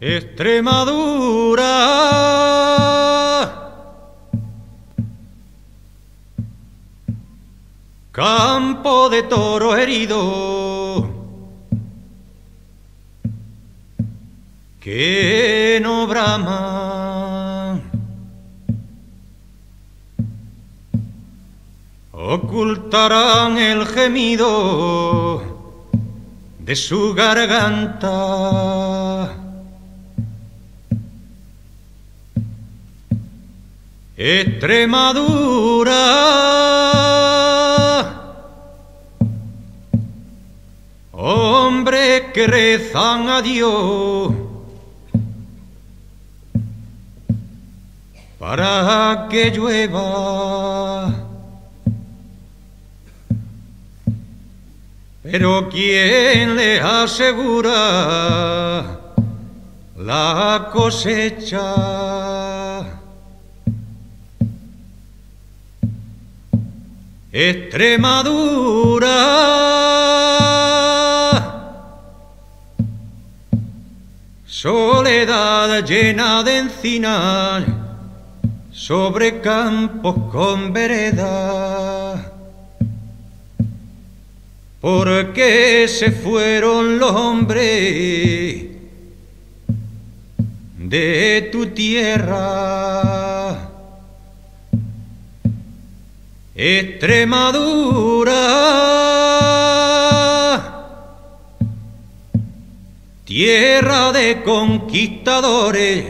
Extremadura, campo de toro herido, que no brama, ocultarán el gemido de su garganta. Extremadura, hombres que rezan a Dios para que llueva, pero ¿quién les asegura la cosecha? Extremadura, soledad llena de encinas sobre campos con veredas. ¿Por qué se fueron los hombres de tu tierra? Extremadura, tierra de conquistadores,